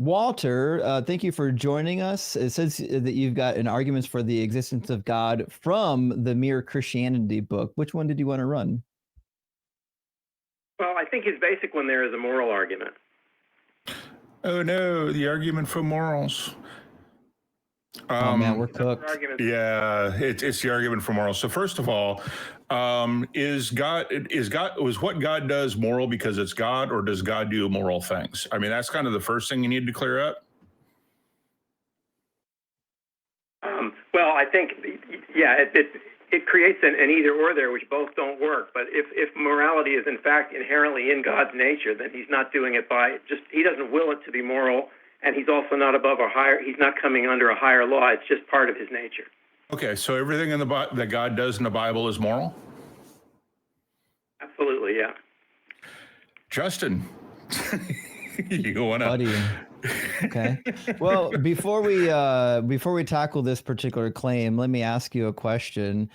Walter, thank you for joining us. It says that you've got an arguments for the existence of God from the Mere Christianity book. Which one did you want to run? Well, I think his basic one there is a moral argument. Oh no, the argument for morals. Oh man, we're cooked. Yeah, it's the argument for morals. So first of all, is what God does moral because it's God, or does God do moral things? I mean, that's kind of the first thing you need to clear up. Well, I think, yeah, it creates an either or there, which both don't work. But if morality is in fact inherently in God's nature, then he's not doing it he doesn't will it to be moral, and he's also not he's not coming under a higher law. It's just part of his nature. Okay, so everything that God does in the Bible is moral? Absolutely, yeah. Justin, you want to... Buddy. Okay. Well, before we tackle this particular claim, let me ask you a question.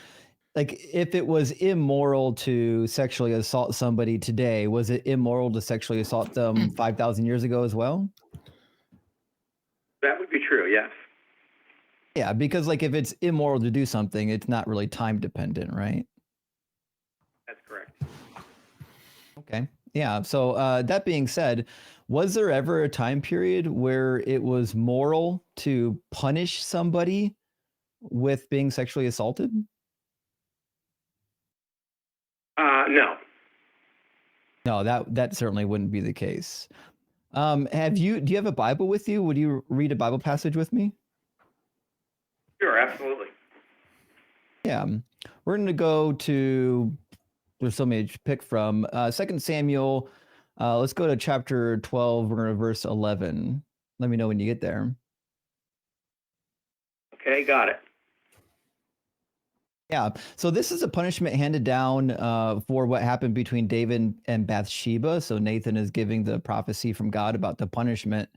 Like, if it was immoral to sexually assault somebody today, was it immoral to sexually assault them 5,000 years ago as well? That would be true, yes. Yeah, because like if it's immoral to do something, it's not really time dependent, right? That's correct. Okay. Yeah. So that being said, was there ever a time period where it was moral to punish somebody with being sexually assaulted? No. No, that certainly wouldn't be the case. Do you have a Bible with you? Would you read a Bible passage with me? Sure, absolutely. Yeah. We're going to go to, there's so many to pick from, 2 Samuel. Let's go to chapter 12. We're going to verse 11. Let me know when you get there. Okay, got it. Yeah. So this is a punishment handed down for what happened between David and Bathsheba. So Nathan is giving the prophecy from God about the punishment.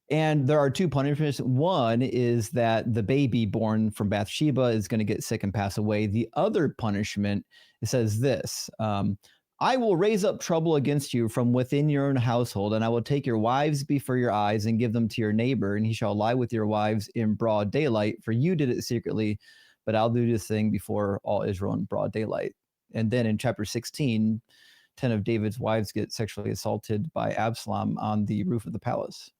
And there are two punishments. One is that the baby born from Bathsheba is going to get sick and pass away. The other punishment, it says this, I will raise up trouble against you from within your own household, and I will take your wives before your eyes and give them to your neighbor, and he shall lie with your wives in broad daylight, for you did it secretly, but I'll do this thing before all Israel in broad daylight. And then in chapter 16, 10 of David's wives get sexually assaulted by Absalom on the roof of the palace.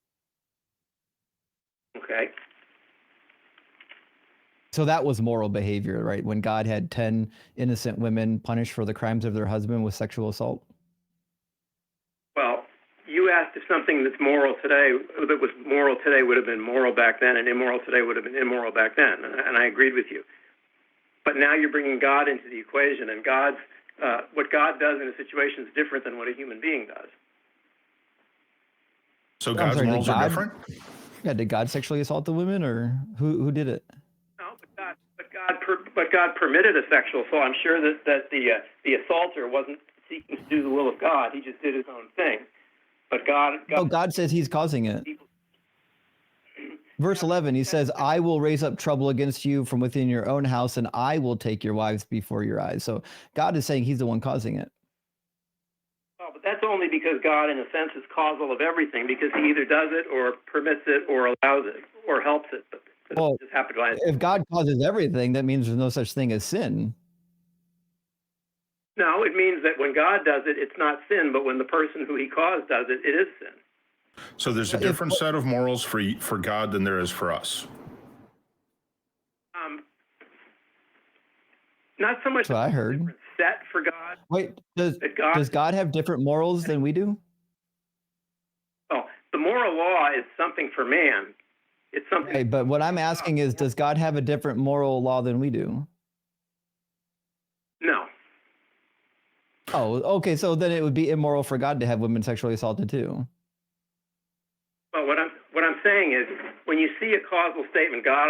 Okay. So that was moral behavior, right? When God had 10 innocent women punished for the crimes of their husband with sexual assault? Well, you asked if something that's moral today, that was moral today would have been moral back then, and immoral today would have been immoral back then, and I agreed with you. But now you're bringing God into the equation, and what God does in a situation is different than what a human being does. So God's morals are different? Yeah, did God sexually assault the women, or who did it? No, but God permitted a sexual assault. I'm sure that the assaulter wasn't seeking to do the will of God. He just did his own thing. But God says he's causing it. Verse 11, he says, I will raise up trouble against you from within your own house, and I will take your wives before your eyes. So God is saying he's the one causing it. Well, but that's only because God, in a sense, is causal of everything, because he either does it or permits it or allows it or helps it. But well, just happened to if God causes everything, that means there's no such thing as sin. No, it means that when God does it, it's not sin, but when the person who he caused does it, it is sin. So there's a different set of morals for God than there is for us. Not so much. That's what I heard. Different set for God. Wait, does God have different morals than we do? Oh, the moral law is something for man. It's something. Okay, but what I'm asking is, does God have a different moral law than we do? No. Oh, okay. So then it would be immoral for God to have women sexually assaulted too. Well, what I'm saying is, when you see a causal statement, God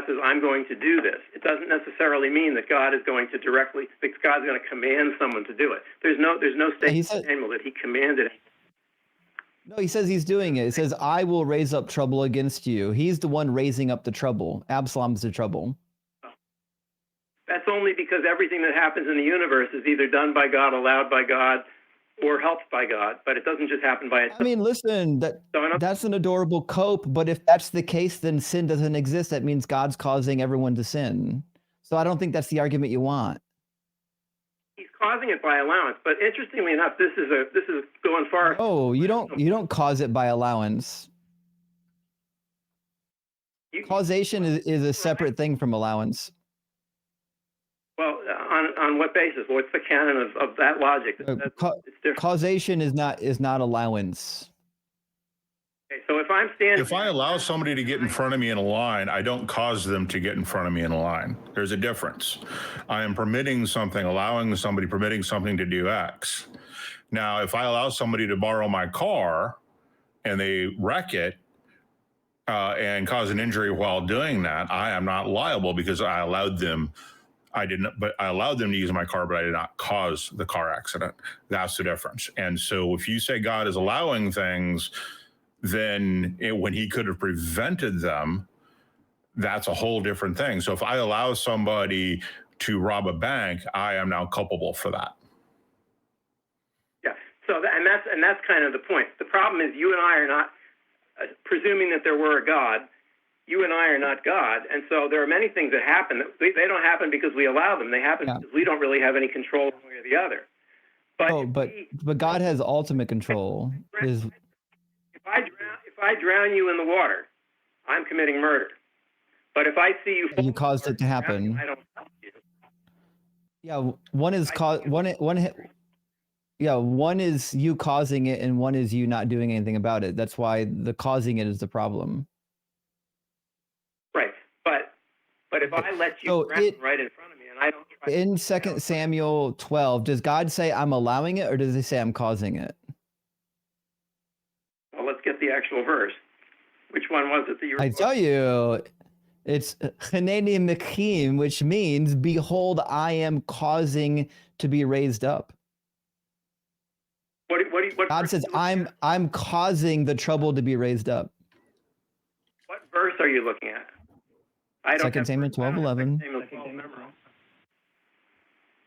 says, I'm going to do this. It doesn't necessarily mean that God is going to directly, because God's going to command someone to do it. There's no statement in Samuel that he commanded it. No, he says he's doing it. It says, I will raise up trouble against you. He's the one raising up the trouble. Absalom's the trouble. That's only because everything that happens in the universe is either done by God, allowed by God, or helped by God, but it doesn't just happen by itself. I mean, listen, that's an adorable cope, but if that's the case, then sin doesn't exist. That means God's causing everyone to sin. So I don't think that's the argument you want. He's causing it by allowance, but interestingly enough, this is going far. Oh, you don't cause it by allowance. Causation is a separate thing from allowance. Well, on what basis? What's the canon of that logic? It's different. Causation is not allowance. Okay, so if I'm standing, If I allow somebody to get in front of me in a line, I don't cause them to get in front of me in a line. There's a difference. I am permitting something, permitting something to do X. Now, if I allow somebody to borrow my car and they wreck it and cause an injury while doing that, I am not liable because I allowed them. I allowed them to use my car, but I did not cause the car accident. That's the difference. And so if you say God is allowing things, then when he could have prevented them, that's a whole different thing. So if I allow somebody to rob a bank, I am now culpable for that. Yeah. So and that's kind of the point. The problem is you and I are not presuming that there were a God. You and I are not God, and so there are many things that happen that they don't happen because we allow them. They happen because we don't really have any control one way or the other. But God has ultimate control. If I drown you in the water, I'm committing murder. But if I see you, you caused it to happen. I don't help you. Yeah, one is you causing it, and one is you not doing anything about it. That's why the causing it is the problem. Right, but if I let you drown right in front of me, and I don't try in 2 Samuel 12, does God say I'm allowing it, or does he say I'm causing it? Well, let's get the actual verse. Which one was it that you were? I tell you, it's Haneni Mekim, which means, behold, I am causing to be raised up. What God says, I'm causing the trouble to be raised up. What verse are you looking at? 2 Samuel 12:11.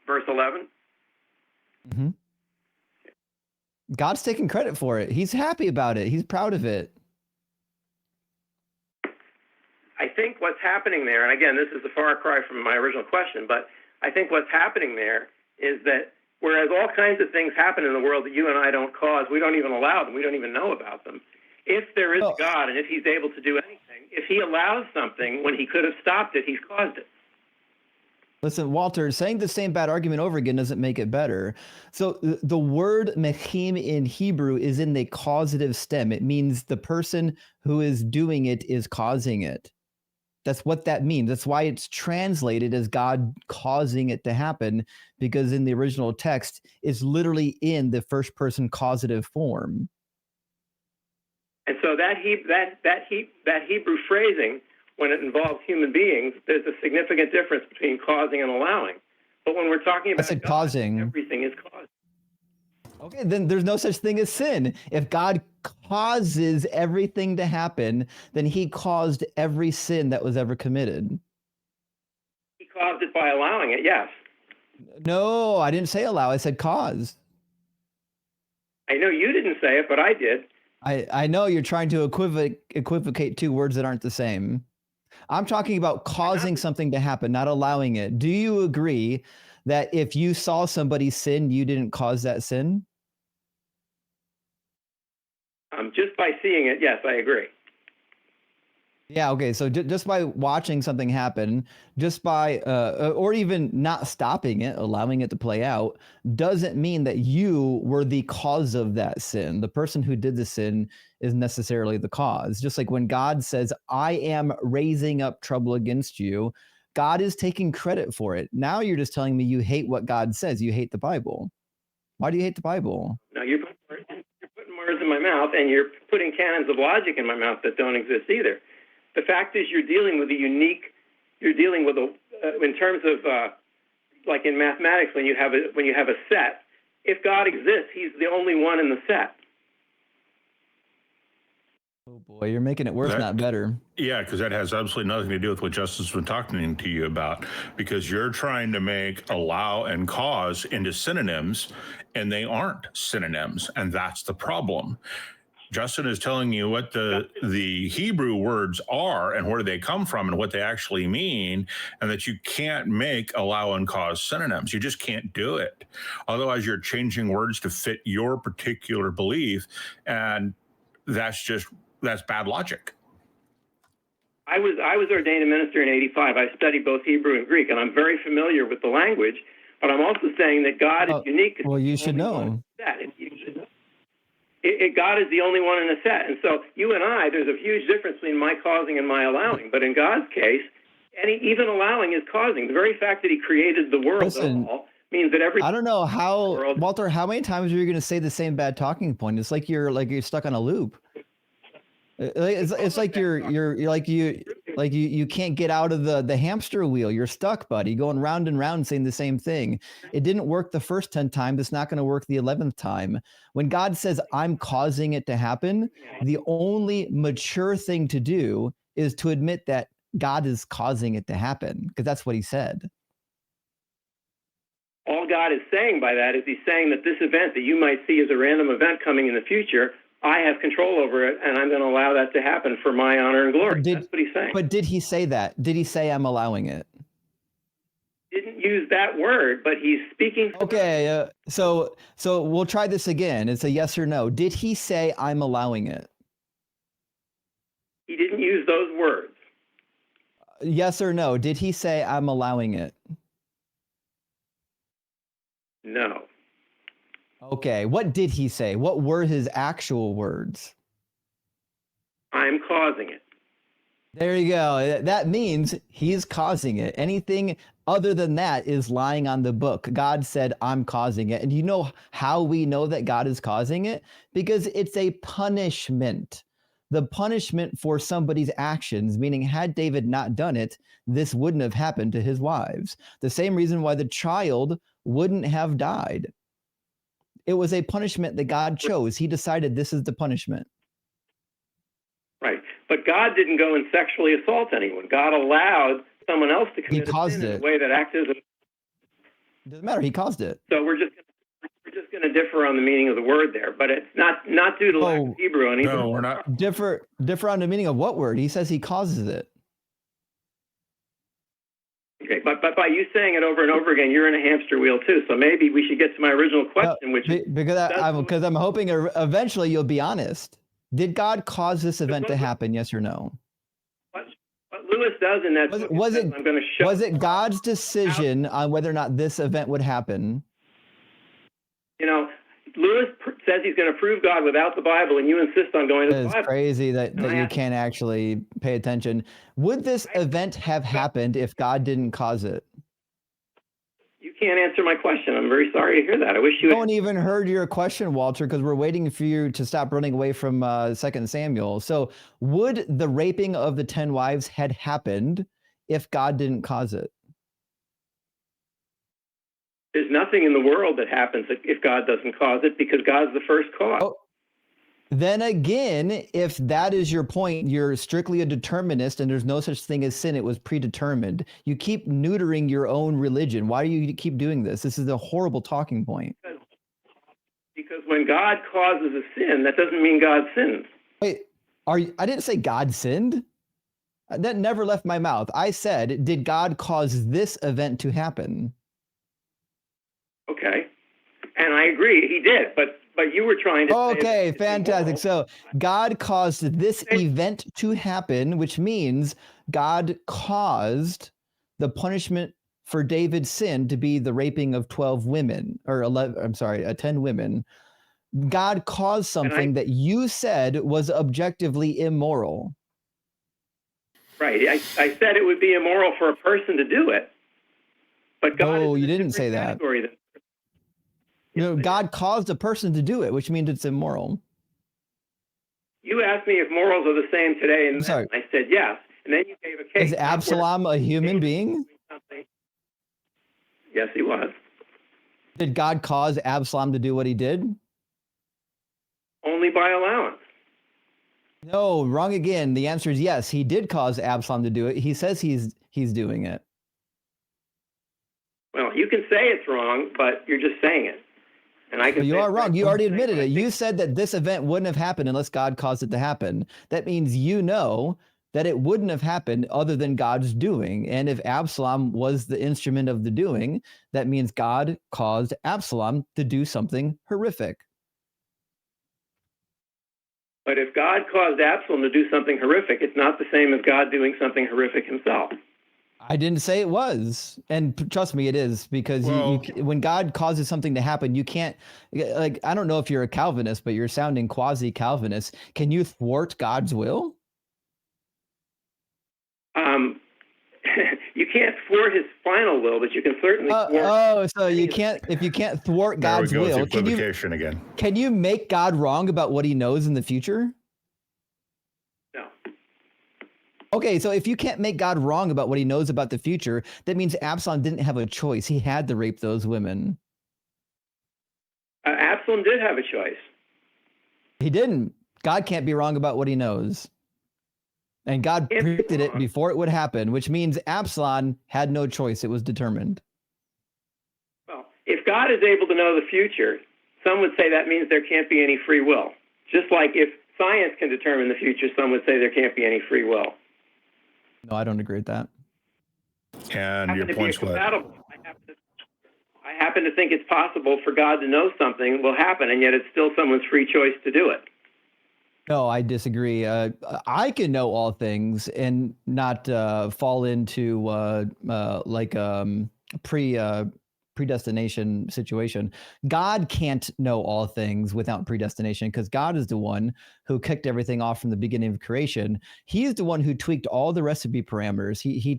Verse 11? Mm-hmm. God's taking credit for it. He's happy about it. He's proud of it. I think what's happening there, and again, this is a far cry from my original question, but I think what's happening there is that whereas all kinds of things happen in the world that you and I don't cause, we don't even allow them, we don't even know about them. If there is God and if he's able to do anything, if he allows something when he could have stopped it, he's caused it. Listen, Walter, saying the same bad argument over again doesn't make it better. So the word mechim in Hebrew is in the causative stem. It means the person who is doing it is causing it. That's what that means. That's why it's translated as God causing it to happen, because in the original text, it's literally in the first person causative form. And so that Hebrew phrasing, when it involves human beings, there's a significant difference between causing and allowing. But when we're talking about God, causing, everything is caused. Okay, then there's no such thing as sin. If God causes everything to happen, then he caused every sin that was ever committed. He caused it by allowing it, yes. No, I didn't say allow. I said cause. I know you didn't say it, but I did. I know you're trying to equivocate two words that aren't the same. I'm talking about causing something to happen, not allowing it. Do you agree that if you saw somebody sin, you didn't cause that sin? Just by seeing it, yes, I agree. Yeah, okay, so just by watching something happen, just by, or even not stopping it, allowing it to play out, doesn't mean that you were the cause of that sin. The person who did the sin is necessarily the cause. Just like when God says, I am raising up trouble against you, God is taking credit for it. Now you're just telling me you hate what God says. You hate the Bible. Why do you hate the Bible? No, you're putting words in my mouth, and you're putting canons of logic in my mouth that don't exist either. The fact is, you're dealing with in terms of, like in mathematics, when you have a set, if God exists, he's the only one in the set. Oh boy, you're making it worse, That- not better. Yeah, because that has absolutely nothing to do with what Justice has been talking to you about, because you're trying to make allow and cause into synonyms, and they aren't synonyms, and that's the problem. Justin is telling you what the Hebrew words are and where they come from and what they actually mean, and that you can't make allow and cause synonyms. You just can't do it. Otherwise, you're changing words to fit your particular belief, and that's bad logic. I was ordained a minister in '85. I studied both Hebrew and Greek, and I'm very familiar with the language. But I'm also saying that God is unique. Well, you should know. God is the only one in a set. And so you and I, there's a huge difference between my causing and my allowing. But in God's case, even allowing is causing. The very fact that he created the world at all means that every. I don't know how, Walter, how many times are you going to say the same bad talking point? It's like you're stuck on a loop. It's like you can't get out of the hamster wheel. You're stuck, buddy, going round and round saying the same thing. It didn't work the first 10 times. It's not going to work the 11th time. When God says, I'm causing it to happen, the only mature thing to do is to admit that God is causing it to happen, because that's what he said. All God is saying by that is he's saying that this event that you might see as a random event coming in the future, I have control over it, and I'm going to allow that to happen for my honor and glory. That's what he's saying. But did he say that? Did he say I'm allowing it? Didn't use that word, but he's speaking. Okay, so we'll try this again. It's a yes or no. Did he say I'm allowing it? He didn't use those words. Yes or no? Did he say I'm allowing it? No. Okay, what did he say? What were his actual words? I'm causing it. There you go. That means he's causing it. Anything other than that is lying on the book. God said, I'm causing it. And you know how we know that God is causing it? Because it's a punishment. The punishment for somebody's actions, meaning had David not done it, this wouldn't have happened to his wives. The same reason why the child wouldn't have died. It was a punishment that God chose. He decided this is the punishment. Right. But God didn't go and sexually assault anyone. God allowed someone else to commit a sin in a way that acted as a... Doesn't matter. He caused it. So we're just going to differ on the meaning of the word there, but it's not due to lack of Hebrew. And no, we're not. Differ on the meaning of what word? He says he causes it. Okay, but by you saying it over and over again, you're in a hamster wheel too. So maybe we should get to my original question, which is because I'm hoping eventually you'll be honest. Did God cause this event to happen? Yes or no? What Lewis does in that was it God's decision on whether or not this event would happen? You know, Lewis says he's going to prove God without the Bible, and you insist on going to the Bible. It's crazy that you can't actually pay attention. Would this event have happened if God didn't cause it? You can't answer my question. I'm very sorry to hear that. I wish you had... No one even heard your question, Walter, because we're waiting for you to stop running away from 2 Samuel. So would the raping of the 10 wives had happened if God didn't cause it? There's nothing in the world that happens if God doesn't cause it, because God's the first cause. Oh, then again, if that is your point, you're strictly a determinist and there's no such thing as sin. It was predetermined. You keep neutering your own religion. Why do you keep doing this? This is a horrible talking point. Because when God causes a sin, that doesn't mean God sins. Wait, I didn't say God sinned. That never left my mouth. I said, did God cause this event to happen? Okay, and I agree, he did, but you were trying to say fantastic. So God caused this event to happen, which means God caused the punishment for David's sin to be the raping of 12 women, or 10 women. God caused something that you said was objectively immoral. Right, I said it would be immoral for a person to do it, but God no, you didn't say that. God caused a person to do it, which means it's immoral. You asked me if morals are the same today, and I said yes. And then you gave a case. Is Absalom a human being? Yes, he was. Did God cause Absalom to do what he did? Only by allowance. No, wrong again. The answer is yes. He did cause Absalom to do it. He says he's doing it. Well, you can say it's wrong, but you're just saying it. And I can. But you are wrong. You already admitted it. You said that this event wouldn't have happened unless God caused it to happen. That means you know that it wouldn't have happened other than God's doing. And if Absalom was the instrument of the doing, that means God caused Absalom to do something horrific. But if God caused Absalom to do something horrific, it's not the same as God doing something horrific himself. I didn't say it was. And trust me, it is, because when God causes something to happen, you can't, like, I don't know if you're a Calvinist, but you're sounding quasi-Calvinist. Can you thwart God's will? You can't thwart his final will, but you can certainly thwart. So you can't, if you can't thwart God's will, can you make God wrong about what he knows in the future? No. Okay, so if you can't make God wrong about what he knows about the future, that means Absalom didn't have a choice. He had to rape those women. Absalom did have a choice. He didn't. God can't be wrong about what he knows. And God predicted it before it would happen, which means Absalom had no choice. It was determined. Well, if God is able to know the future, some would say that means there can't be any free will. Just like if science can determine the future, some would say there can't be any free will. No, I don't agree with that. And your point's what? I happen to think it's possible for God to know something will happen, and yet it's still someone's free choice to do it. No, I disagree. I can know all things and not fall into predestination situation. God can't know all things without predestination, because God is the one who kicked everything off from the beginning of creation. He is the one who tweaked all the recipe parameters. He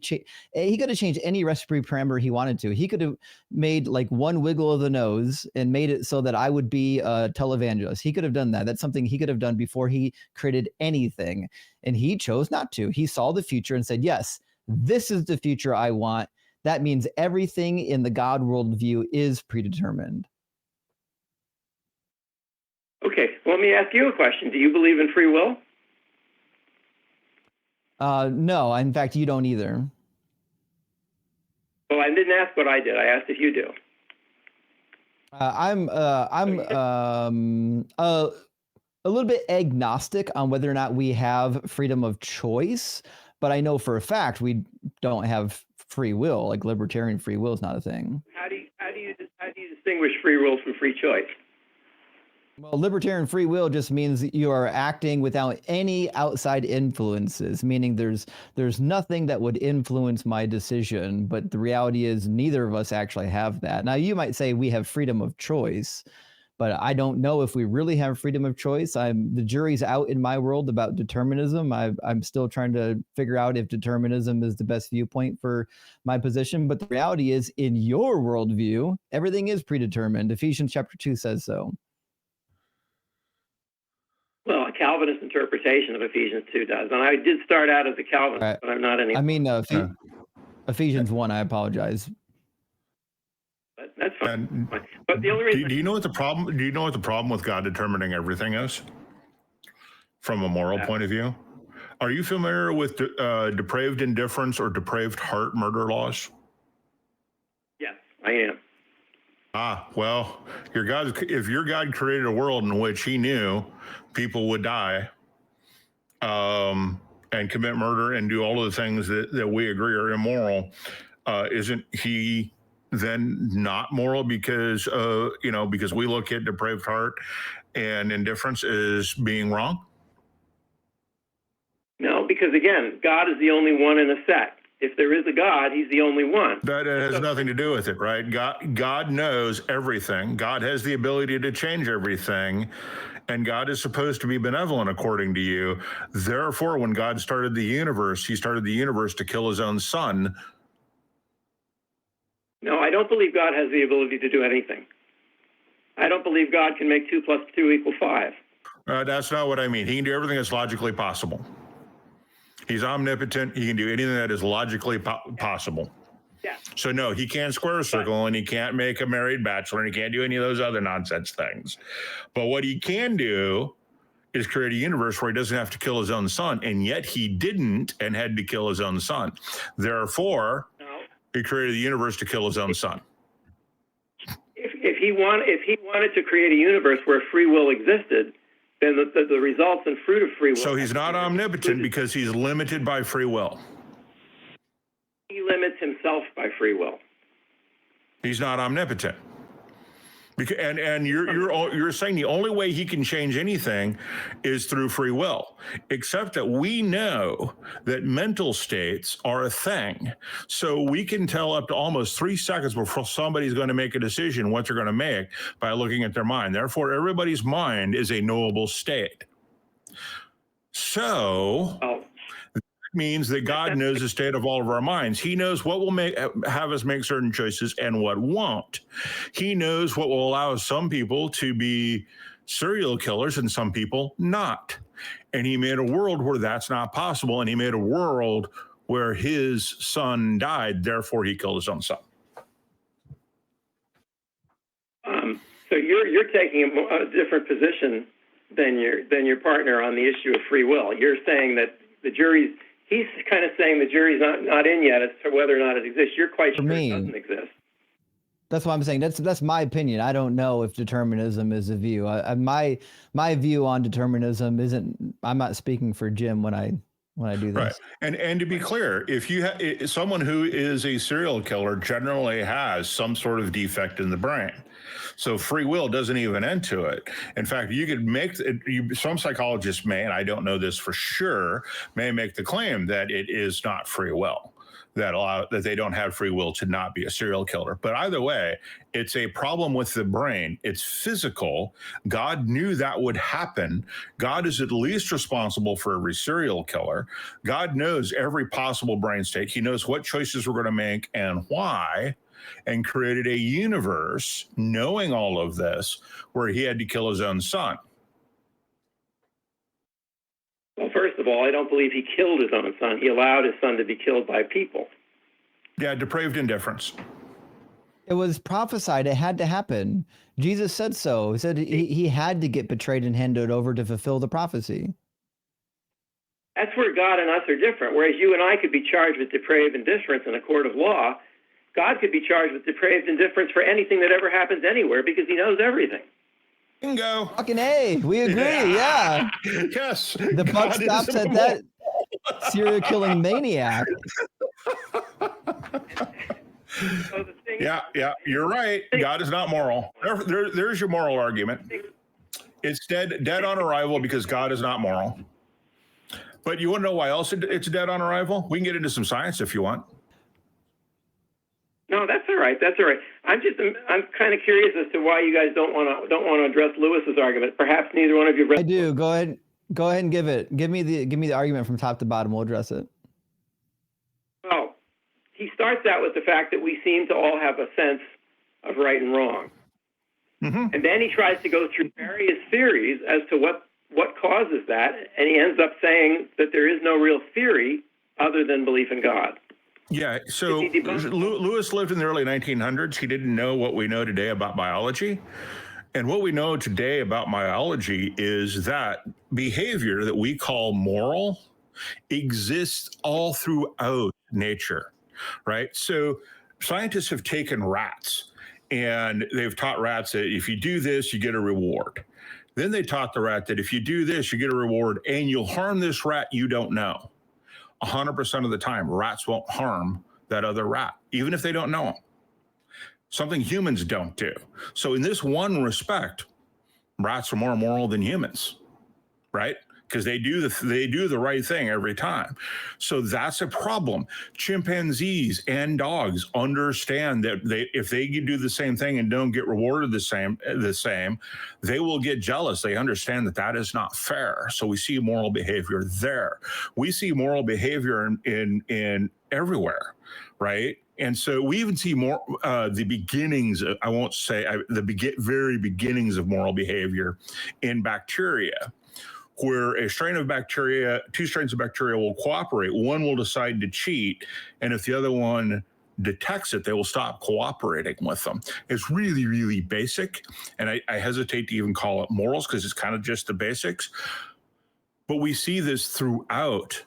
could have changed any recipe parameter he wanted to. He could have made like one wiggle of the nose and made it so that I would be a televangelist. He could have done that. That's something he could have done before he created anything. And he chose not to. He saw the future and said, yes, this is the future I want. That means everything in the God worldview is predetermined. Okay, well, let me ask you a question. Do you believe in free will? No, in fact, you don't either. Well, I didn't ask what I did. I asked if you do. I'm a little bit agnostic on whether or not we have freedom of choice, but I know for a fact we don't have free will. Like libertarian free will is not a thing. How do you distinguish free will from free choice? Well, libertarian free will just means you are acting without any outside influences, meaning there's nothing that would influence my decision. But the reality is neither of us actually have that. Now, you might say we have freedom of choice, but I don't know if we really have freedom of choice. The jury's out in my world about determinism. I'm still trying to figure out if determinism is the best viewpoint for my position. But the reality is, in your worldview, everything is predetermined. Ephesians chapter 2 says so. Well, a Calvinist interpretation of Ephesians 2 does. And I did start out as a Calvinist, right, but I'm not anymore. I mean, Ephesians 1, I apologize. But that's fine. But the only reason... Do you know what the problem with God determining everything is from a moral point of view? Are you familiar with depraved indifference or depraved heart murder laws? Yes, I am. Well, if your God created a world in which he knew people would die and commit murder and do all of the things that we agree are immoral, isn't he then not moral because we look at depraved heart and indifference as being wrong? No, because again, God is the only one in a set. If there is a God, he's the only one. That has nothing to do with it, right? God knows everything. God has the ability to change everything, and God is supposed to be benevolent according to you. Therefore, when God started the universe, he started the universe to kill his own son. No, I don't believe God has the ability to do anything. I don't believe God can make 2 + 2 = 5. That's not what I mean. He can do everything that's logically possible. He's omnipotent. He can do anything that is logically possible. Yeah. So no, he can't square a circle, and he can't make a married bachelor, and he can't do any of those other nonsense things. But what he can do is create a universe where he doesn't have to kill his own son, and yet he didn't and had to kill his own son. Therefore, he created a universe to kill his own son. If he wanted to create a universe where free will existed, then the results and fruit of free will. So he's not omnipotent because he's limited by free will. He limits himself by free will. He's not omnipotent. And you're saying the only way he can change anything is through free will, except that we know that mental states are a thing. So we can tell up to almost 3 seconds before somebody's going to make a decision what they're going to make by looking at their mind. Therefore, everybody's mind is a knowable state. So means that God knows the state of all of our minds. He knows what will have us make certain choices and what won't. He knows what will allow some people to be serial killers and some people not. And he made a world where that's not possible. And he made a world where his son died, therefore he killed his own son. So you're taking a different position than your partner on the issue of free will. You're saying that the jury's he's kind of saying the jury's not in yet as to whether or not it exists. You're quite sure it doesn't exist. That's what I'm saying. That's my opinion. I don't know if determinism is a view. My view on determinism isn't. I'm not speaking for Jim when I do this. Right. And to be clear, if you someone who is a serial killer generally has some sort of defect in the brain. So free will doesn't even enter it. In fact, you could make some psychologists may, and I don't know this for sure, may make the claim that it is not free will, that they don't have free will to not be a serial killer. But either way, it's a problem with the brain. It's physical. God knew that would happen. God is at least responsible for every serial killer. God knows every possible brain state. He knows what choices we're going to make and why, and created a universe knowing all of this where he had to kill his own son. Well, first of all, I don't believe he killed his own son. He allowed his son to be killed by people. Yeah, depraved indifference. It was prophesied. It had to happen. Jesus said so. He said he had to get betrayed and handed over to fulfill the prophecy. That's where God and us are different. Whereas you and I could be charged with depraved indifference in a court of law, God could be charged with depraved indifference for anything that ever happens anywhere because he knows everything. Bingo. Fucking A. We agree. Yeah. Yes. The buck stops at that serial killing maniac. Yeah, you're right. God is not moral. There's your moral argument. It's dead on arrival because God is not moral. But you want to know why else it's dead on arrival? We can get into some science if you want. No, that's all right. That's all right. I'm kind of curious as to why you guys don't want to address Lewis's argument. Perhaps neither one of you. I do. Go ahead and give it. Give me the argument from top to bottom. We'll address it. Oh, he starts out with the fact that we seem to all have a sense of right and wrong, and then he tries to go through various theories as to what causes that, and he ends up saying that there is no real theory other than belief in God. Yeah, so Lewis lived in the early 1900s. He didn't know what we know today about biology. And what we know today about biology is that behavior that we call moral exists all throughout nature, right? So scientists have taken rats and they've taught rats that if you do this, you get a reward. Then they taught the rat that if you do this, you get a reward and you'll harm this rat you don't know. 100% of the time, rats won't harm that other rat, even if they don't know him. Something humans don't do. So in this one respect, rats are more moral than humans, right? Because they do the right thing every time. So that's a problem. Chimpanzees and dogs understand that if they do the same thing and don't get rewarded the same, they will get jealous. They understand that is not fair. So we see moral behavior there. We see moral behavior in everywhere, right? And so we even see more the beginnings. I won't say very beginnings of moral behavior in bacteria, where two strains of bacteria will cooperate. One will decide to cheat, and if the other one detects it, they will stop cooperating with them. It's really, really basic. And I hesitate to even call it morals because it's kind of just the basics. But we see this throughout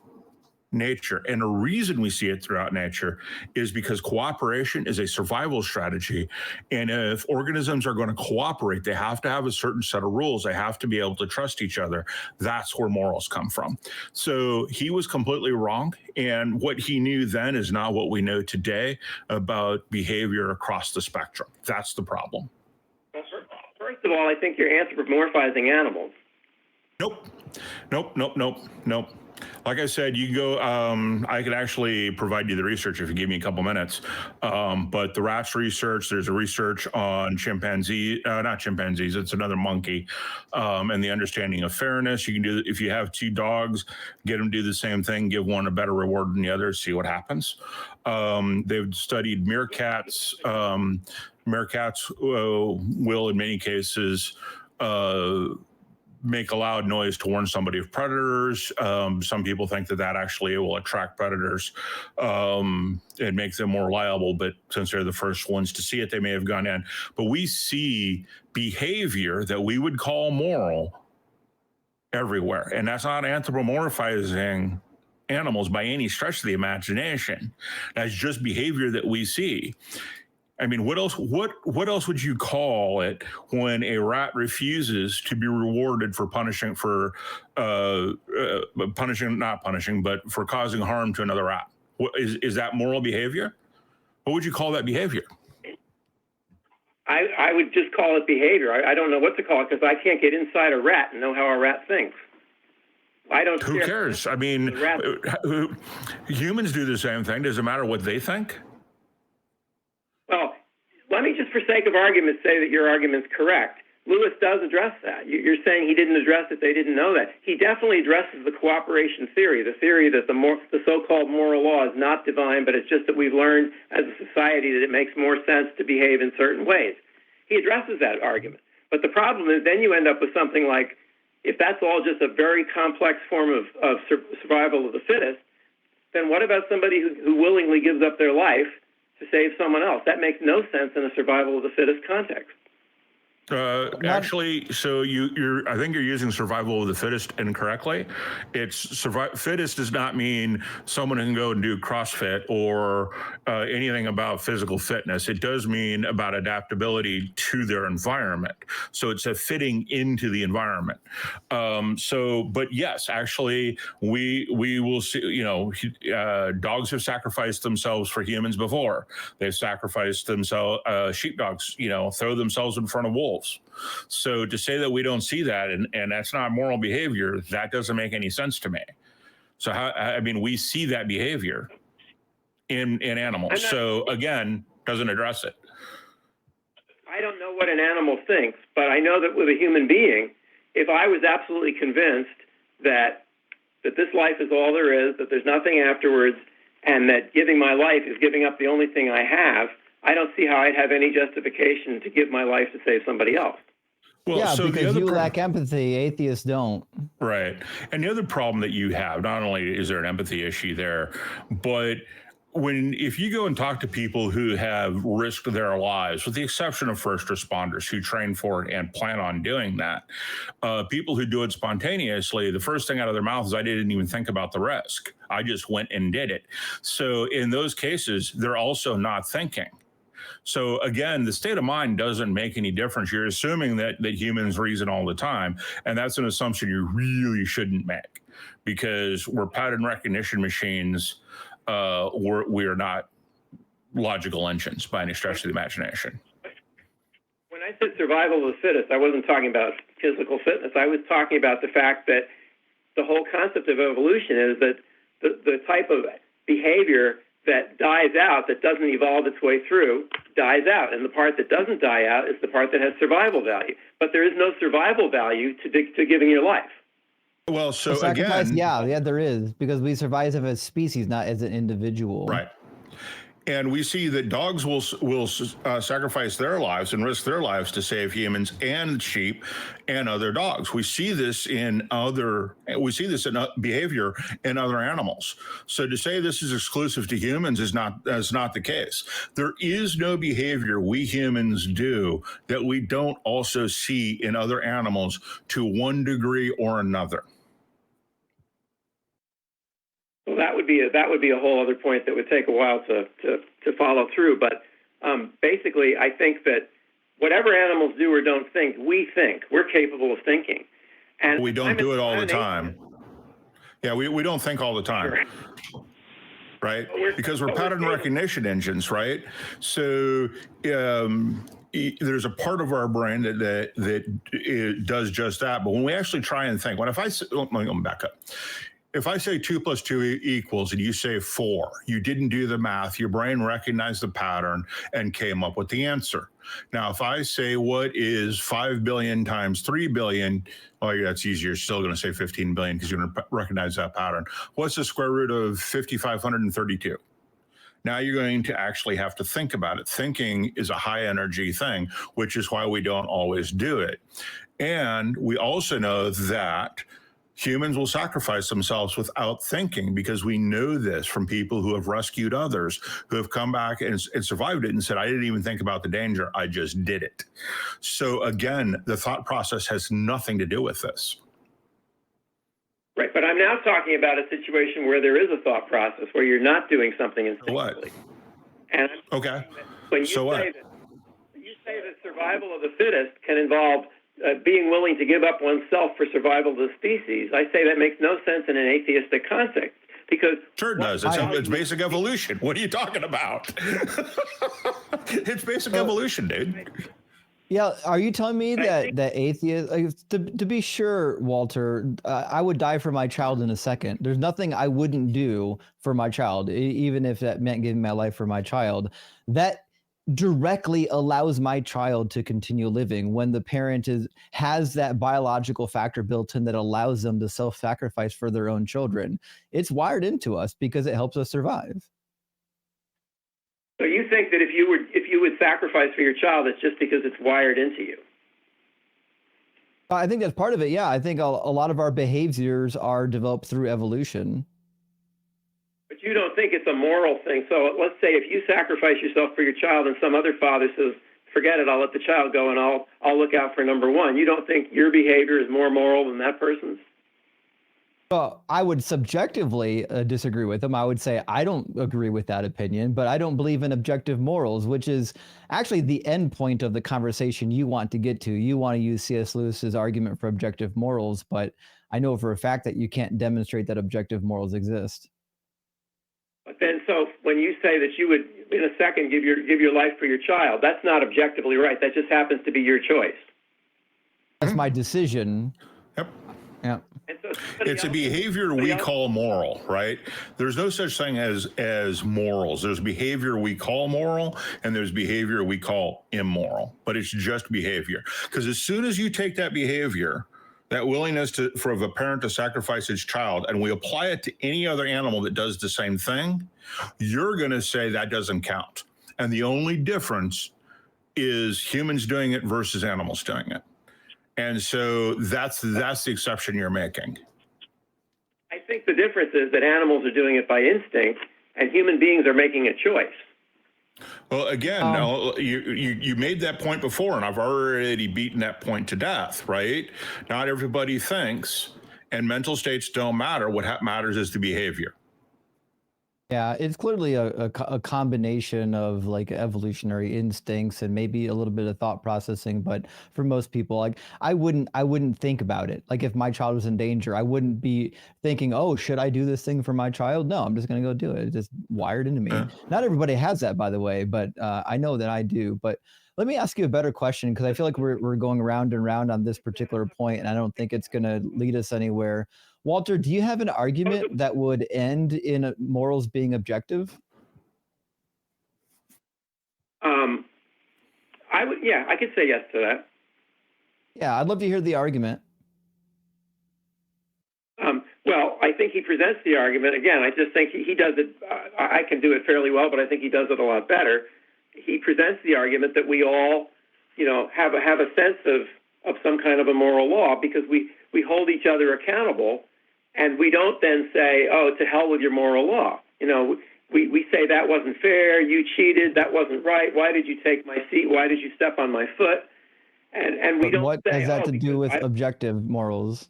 nature. And the reason we see it throughout nature is because cooperation is a survival strategy. And if organisms are going to cooperate, they have to have a certain set of rules. They have to be able to trust each other. That's where morals come from. So he was completely wrong. And what he knew then is not what we know today about behavior across the spectrum. That's the problem. Well, first of all, I think you're anthropomorphizing animals. Nope. Like I said, you go, I could actually provide you the research if you give me a couple minutes. But the rats research, there's a research on chimpanzee, not chimpanzees, it's another monkey, and the understanding of fairness. You can do, if you have two dogs, get them to do the same thing, give one a better reward than the other, see what happens. They've studied meerkats. Meerkats will, in many cases, make a loud noise to warn somebody of predators. Some people think that actually will attract predators and make them more liable, but since they're the first ones to see it, they may have gone in. But we see behavior that we would call moral everywhere, and that's not anthropomorphizing animals by any stretch of the imagination. That's just behavior that we see. I mean, what else would you call it when a rat refuses to be rewarded for punishing, for not punishing, but for causing harm to another rat? Is that moral behavior? What would you call that behavior? I would just call it behavior. I don't know what to call it because I can't get inside a rat and know how a rat thinks. I don't. Who cares? I mean, humans do the same thing. Does it matter what they think? Well, let me just, for sake of argument, say that your argument's correct. Lewis does address that. You're saying he didn't address it, they didn't know that. He definitely addresses the cooperation theory, the theory that the so-called moral law is not divine, but it's just that we've learned as a society that it makes more sense to behave in certain ways. He addresses that argument. But the problem is then you end up with something like, if that's all just a very complex form of survival of the fittest, then what about somebody who willingly gives up their life to save someone else? That makes no sense in a survival of the fittest context. Actually, so I think you're using survival of the fittest incorrectly. Fittest does not mean someone who can go and do CrossFit or anything about physical fitness. It does mean about adaptability to their environment. So it's a fitting into the environment. But yes, actually, we will see, dogs have sacrificed themselves for humans before. They've sacrificed themselves, sheepdogs, throw themselves in front of wolves. So to say that we don't see that and that's not moral behavior, that doesn't make any sense to me. So we see that behavior in animals. So again, doesn't address it. I don't know what an animal thinks, but I know that with a human being, if I was absolutely convinced that this life is all there is, that there's nothing afterwards, and that giving my life is giving up the only thing I have, I don't see how I'd have any justification to give my life to save somebody else. Well, yeah, so because you lack empathy, atheists don't. Right. And the other problem that you have, not only is there an empathy issue there, but if you go and talk to people who have risked their lives, with the exception of first responders who train for it and plan on doing that, people who do it spontaneously, the first thing out of their mouth is, I didn't even think about the risk. I just went and did it. So in those cases, they're also not thinking. So again, the state of mind doesn't make any difference. You're assuming that humans reason all the time, and that's an assumption you really shouldn't make, because we're pattern recognition machines. We are not logical engines by any stretch of the imagination. When I said survival of the fittest, I wasn't talking about physical fitness. I was talking about the fact that the whole concept of evolution is that the type of behavior that dies out, that doesn't evolve its way through, dies out. And the part that doesn't die out is the part that has survival value. But there is no survival value to giving your life. Well, so sacrifice, again, yeah, there is, because we survive as a species, not as an individual. Right. And we see that dogs will sacrifice their lives and risk their lives to save humans and sheep and other dogs. We see this in behavior in other animals. So to say this is exclusive to humans is not the case. There is no behavior we humans do that we don't also see in other animals to one degree or another. Well, that would be a whole other point that would take a while to follow through. But basically, I think that whatever animals do or don't think, we think. We're capable of thinking. And we don't do it all the time. Yeah, we don't think all the time. Sure. Right? Because we're pattern recognition engines, right? So there's a part of our brain that does just that. But when we actually try and think, let me back up. If I say 2 + 2 equals and you say 4, you didn't do the math, your brain recognized the pattern and came up with the answer. Now, if I say what is 5 billion times 3 billion, oh, yeah, that's easier. You're still going to say 15 billion because you're going to recognize that pattern. What's the square root of 5,532? Now you're going to actually have to think about it. Thinking is a high energy thing, which is why we don't always do it. And we also know that humans will sacrifice themselves without thinking, because we know this from people who have rescued others, who have come back and survived it and said, I didn't even think about the danger, I just did it. So again, the thought process has nothing to do with this. Right, but I'm now talking about a situation where there is a thought process, where you're not doing something instinctively. And okay. When you say that survival of the fittest can involve being willing to give up oneself for survival of the species, I say that makes no sense in an atheistic context. Because sure it does. It's basic evolution. What are you talking about? It's basic evolution, dude. Yeah, are you telling me that atheists, to be sure, Walter, I would die for my child in a second. There's nothing I wouldn't do for my child, even if that meant giving my life for my child. That directly allows my child to continue living when the parent has that biological factor built in that allows them to self-sacrifice for their own children. It's wired into us because it helps us survive. So you think that if you would sacrifice for your child, it's just because it's wired into you? I think that's part of it. Yeah, I think a lot of our behaviors are developed through evolution. But you don't think it's a moral thing. So let's say if you sacrifice yourself for your child and some other father says, forget it, I'll let the child go and I'll look out for number one. You don't think your behavior is more moral than that person's? Well, I would subjectively disagree with them. I would say I don't agree with that opinion, but I don't believe in objective morals, which is actually the end point of the conversation you want to get to. You want to use C.S. Lewis's argument for objective morals, but I know for a fact that you can't demonstrate that objective morals exist. But then, so when you say that you would, in a second, give your life for your child, that's not objectively right. That just happens to be your choice. That's my decision. Yep. Yeah. So it's a behavior we call moral, right? There's no such thing as morals. There's behavior we call moral, and there's behavior we call immoral. But it's just behavior. Because as soon as you take that behavior, that willingness for a parent to sacrifice his child, and we apply it to any other animal that does the same thing, you're going to say that doesn't count. And the only difference is humans doing it versus animals doing it. And so that's the exception you're making. I think the difference is that animals are doing it by instinct, and human beings are making a choice. Well, again, now you made that point before, and I've already beaten that point to death, right? Not everybody thinks, and mental states don't matter. What matters is the behavior. Yeah, it's clearly a combination of like evolutionary instincts and maybe a little bit of thought processing. But for most people, like I wouldn't think about it. Like if my child was in danger, I wouldn't be thinking, oh, should I do this thing for my child? No, I'm just going to go do it. It's just wired into me. Not everybody has that, by the way, but I know that I do. But let me ask you a better question, because I feel like we're going round and round on this particular point, and I don't think it's going to lead us anywhere. Walter, do you have an argument that would end in morals being objective? I could say yes to that. Yeah, I'd love to hear the argument. Well, I think he presents the argument. Again, I just think he does it. I can do it fairly well, but I think he does it a lot better. He presents the argument that we all, have a sense of some kind of a moral law because we hold each other accountable, and we don't then say, oh, to hell with your moral law. We say that wasn't fair, you cheated, that wasn't right, why did you take my seat, why did you step on my foot? And we don't what say, has that to do with I, objective morals?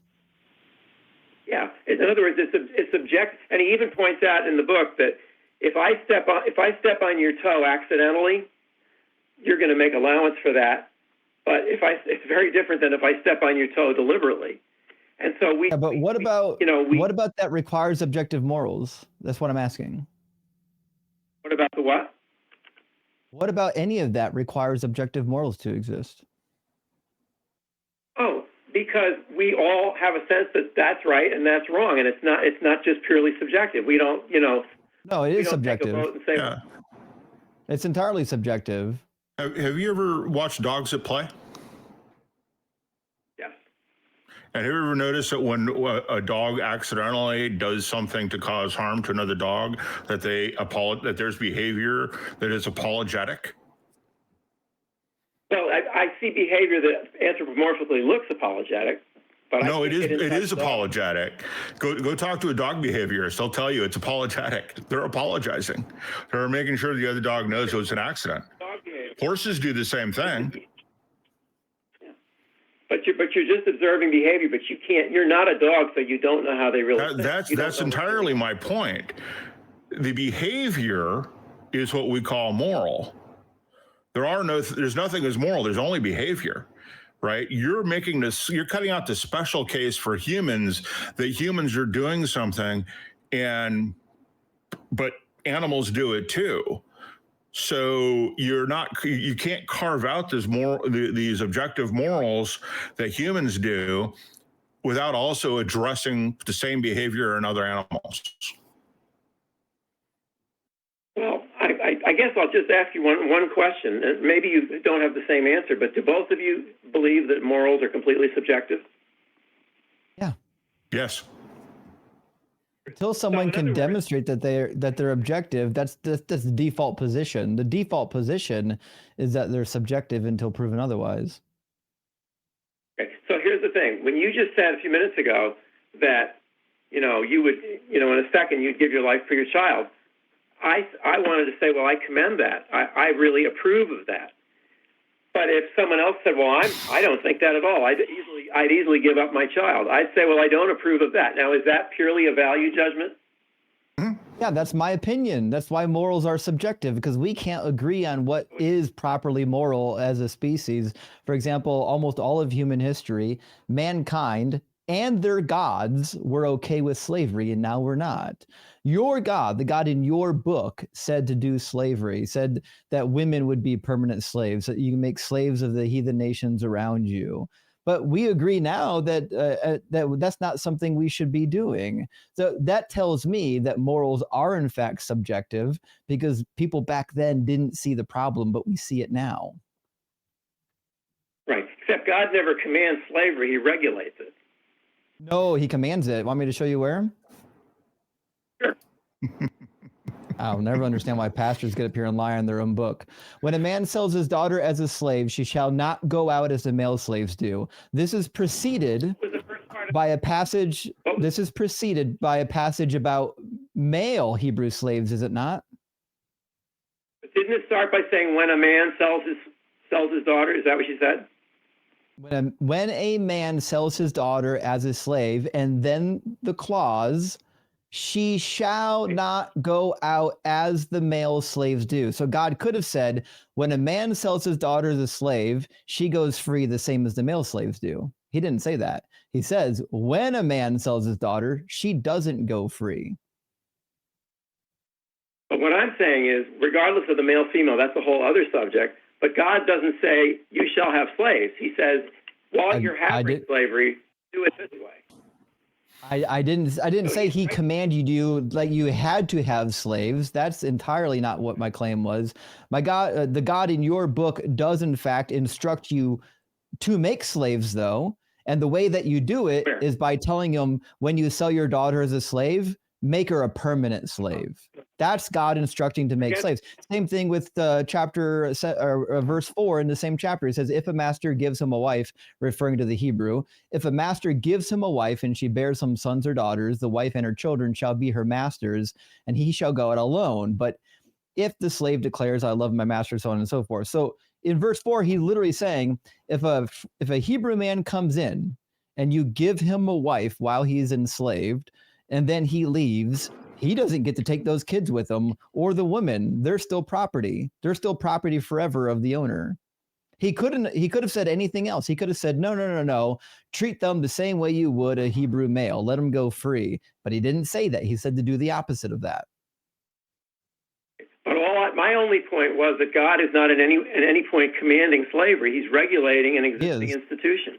Yeah, in other words, it's objective, and he even points out in the book that if I step on your toe accidentally, you're going to make allowance for that. But it's very different than if I step on your toe deliberately. And so but what about what about that requires objective morals? That's what I'm asking. What about the what? What about any of that requires objective morals to exist? Oh, because we all have a sense that that's right and that's wrong, and it's not just purely subjective. We don't, No, it is subjective. Take a vote and say, Yeah. It's entirely subjective. Have you ever watched Dogs at Play? yes. And have you ever noticed that when a dog accidentally does something to cause harm to another dog, that that there's behavior that is apologetic? Well, I see behavior that anthropomorphically looks apologetic, but No, it is dogs. apologetic. Go talk to a dog behaviorist. They'll tell you it's apologetic. They're apologizing. They're making sure the other dog knows it was an accident. Dog behavior. Horses do the same thing. Yeah. But you're just observing behavior, but you're not a dog, so you don't know how they really think. That's entirely my point. The behavior is what we call moral. There's nothing as moral. There's only behavior, right? You're cutting out the special case for humans, that humans are doing something, but animals do it too. So you can't carve out these objective morals that humans do without also addressing the same behavior in other animals. Well, I guess I'll just ask you one question. Maybe you don't have the same answer, but do both of you believe that morals are completely subjective? Yeah. Yes. Until someone can demonstrate that they're objective, that's the default position. The default position is that they're subjective until proven otherwise. Okay. So here's the thing. When you just said a few minutes ago that, you would, in a second, you'd give your life for your child, I wanted to say, well, I commend that. I really approve of that. But if someone else said, well, I don't think that at all, I'd easily give up my child, I'd say, well, I don't approve of that. Now, is that purely a value judgment? Yeah, that's my opinion. That's why morals are subjective, because we can't agree on what is properly moral as a species. For example, almost all of human history, mankind and their gods were okay with slavery, and now we're not. Your God, the God in your book, said to do slavery, said that women would be permanent slaves, that you can make slaves of the heathen nations around you. But we agree now that that's not something we should be doing. So that tells me that morals are in fact subjective, because people back then didn't see the problem, but we see it now. Right. Except God never commands slavery, he regulates it. No, he commands it. Want me to show you where? Sure. I'll never understand why pastors get up here and lie on their own book. When a man sells his daughter as a slave, she shall not go out as the male slaves do. This is preceded by a passage. This is preceded by a passage about male Hebrew slaves, is it not? Didn't it start by saying when a man sells his daughter? Is that what you said? When a man sells his daughter as a slave, and then the clause, she shall not go out as the male slaves do. So God could have said, when a man sells his daughter as a slave, she goes free the same as the male slaves do. He didn't say that. He says, when a man sells his daughter, she doesn't go free. But what I'm saying is, regardless of the male-female, that's a whole other subject. But God doesn't say, you shall have slaves. He says, while you're having slavery, do it this way. I didn't say he commanded you like you had to have slaves. That's entirely not what my claim was. My God, the God in your book does in fact instruct you to make slaves, though. And the way that you do it Where? is by telling them, when you sell your daughter as a slave, make her a permanent slave. That's God instructing to make slaves. Same thing with verse 4 in the same chapter. It says, if a master gives him a wife, referring to the Hebrew, if a master gives him a wife and she bears him sons or daughters, the wife and her children shall be her masters, and he shall go out alone. But if the slave declares, I love my master, so on and so forth. So in verse 4, he's literally saying, if a Hebrew man comes in and you give him a wife while he's enslaved, and then he leaves, he doesn't get to take those kids with him, or the women. They're still property. They're still property forever of the owner. He could have said anything else. He could have said, no. Treat them the same way you would a Hebrew male. Let them go free. But he didn't say that. He said to do the opposite of that. But my only point was that God is not at any point commanding slavery. He's regulating an existing institution.